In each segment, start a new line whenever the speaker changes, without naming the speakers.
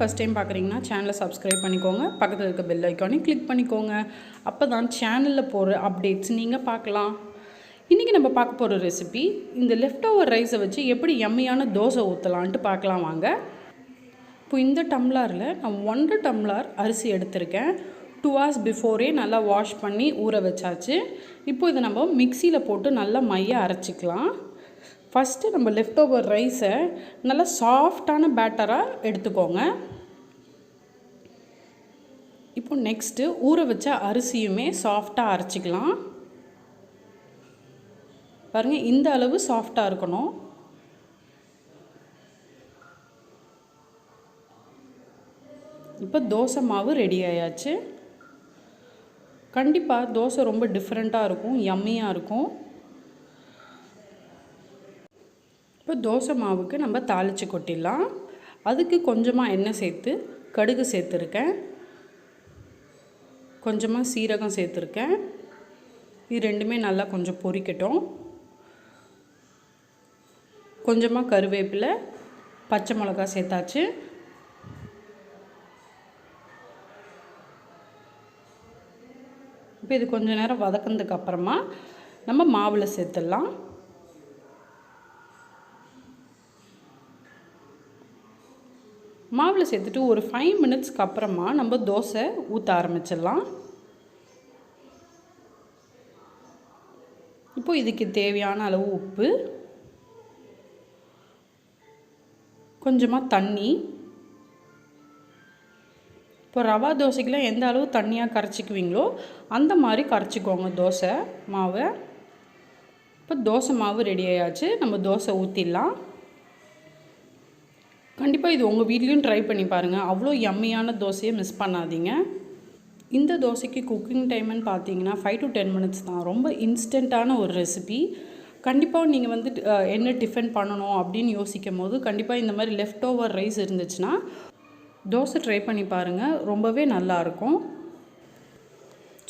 First time பார்க்குறீங்கன்னா சேனலை subscribe பண்ணிக்கோங்க, பக்கத்தில் இருக்க பெல் ஐக்கானையும் கிளிக் பண்ணிக்கோங்க. அப்போ தான் சேனலில் போகிற அப்டேட்ஸ் நீங்கள் பார்க்கலாம். இன்றைக்கி நம்ம பார்க்க போகிற ரெசிபி இந்த லெஃப்ட் ஓவர் ரைஸை வச்சு எப்படி யம்மியான தோசை ஊற்றலான்ட்டு பார்க்கலாம் வாங்க. இப்போ இந்த டம்ளரில் நான் 1.5 டம்ளர் அரிசி எடுத்திருக்கேன். 2 hours பிஃபோரே நல்லா வாஷ் பண்ணி ஊற வச்சாச்சு. இப்போ இதை நம்ம மிக்சியில் போட்டு நல்லா மையாக அரைச்சிக்கலாம். ஃபஸ்ட்டு நம்ம லெஃப்ட் ஓவர் ரைஸை நல்லா சாஃப்டான பேட்டராக எடுத்துக்கோங்க. இப்போ நெக்ஸ்ட்டு ஊற வச்ச அரிசியுமே சாஃப்டாக அரைச்சிக்கலாம். பாருங்கள், இந்த அளவு சாஃப்டாக இருக்கணும். இப்போ தோசை மாவு ரெடி ஆயாச்சு. கண்டிப்பாக தோசை ரொம்ப டிஃப்ரெண்ட்டாக இருக்கும், யம்மியாக இருக்கும். இப்போ தோசை மாவுக்கு நம்ம தாளித்து கொட்டிடலாம். அதுக்கு கொஞ்சமாக எண்ணெய் சேர்த்து கடுகு சேர்த்துருக்கேன், கொஞ்சமாக சீரகம் சேர்த்துருக்கேன். இது ரெண்டுமே நல்லா கொஞ்சம் பொரிக்கட்டும். கொஞ்சமாக கருவேப்பிலை, பச்சை மிளகா சேர்த்தாச்சு. இப்போ இது கொஞ்சம் நேரம் வதக்கினதுக்கு அப்புறமா நம்ம மாவில் சேர்த்துடலாம். மாவில் சேர்த்துட்டு ஒரு 5 minutesக்கு அப்புறமா நம்ம தோசை ஊற்ற ஆரம்பிச்சிடலாம். இப்போ இதுக்கு தேவையான அளவு உப்பு, கொஞ்சமாக தண்ணி. இப்போ ரவா தோசைக்கெலாம் எந்த அளவு தண்ணியாக கரைச்சிக்குவீங்களோ அந்த மாதிரி கரைச்சிக்கோங்க தோசை மாவை. இப்போ தோசை மாவு ரெடி ஆயாச்சு. நம்ம தோசை ஊற்றிடலாம். கண்டிப்பாக இது உங்கள் வீட்லேயும் ட்ரை பண்ணி பாருங்கள். அவ்வளோ யம்மியான தோசையை மிஸ் பண்ணாதீங்க. இந்த தோசைக்கு குக்கிங் டைம்னு பார்த்தீங்கன்னா 5 to 10 minutes தான். ரொம்ப இன்ஸ்டண்ட்டான ஒரு ரெசிபி. கண்டிப்பாக நீங்கள் வந்து என்ன டிஃபன் பண்ணணும் அப்படின்னு யோசிக்கும் போது கண்டிப்பாக இந்த மாதிரி லெஃப்ட் ஓவர் ரைஸ் இருந்துச்சுன்னா தோசை ட்ரை பண்ணி பாருங்கள், ரொம்பவே நல்லாயிருக்கும்.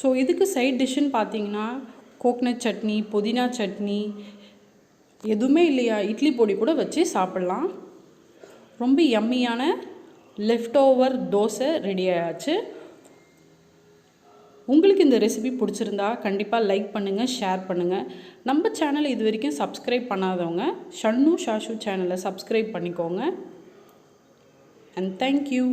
ஸோ இதுக்கு சைட் டிஷ்ஷுன்னு பார்த்தீங்கன்னா கோக்னட் சட்னி, புதினா சட்னி எதுவுமே இல்லையா, இட்லி பொடி கூட வச்சு சாப்பிட்லாம். ரொம்ப யம்மியான லெஃப்ட் ஓவர் தோசை ரெடி ஆயாச்சு. உங்களுக்கு இந்த ரெசிபி பிடிச்சிருந்தா கண்டிப்பாக லைக் பண்ணுங்கள், ஷேர் பண்ணுங்கள். நம்ம சேனலை இது வரைக்கும் சப்ஸ்கிரைப் பண்ணாதவங்க ஷன்னு ஷாஷு சேனலை சப்ஸ்கிரைப் பண்ணிக்கோங்க. And thank you.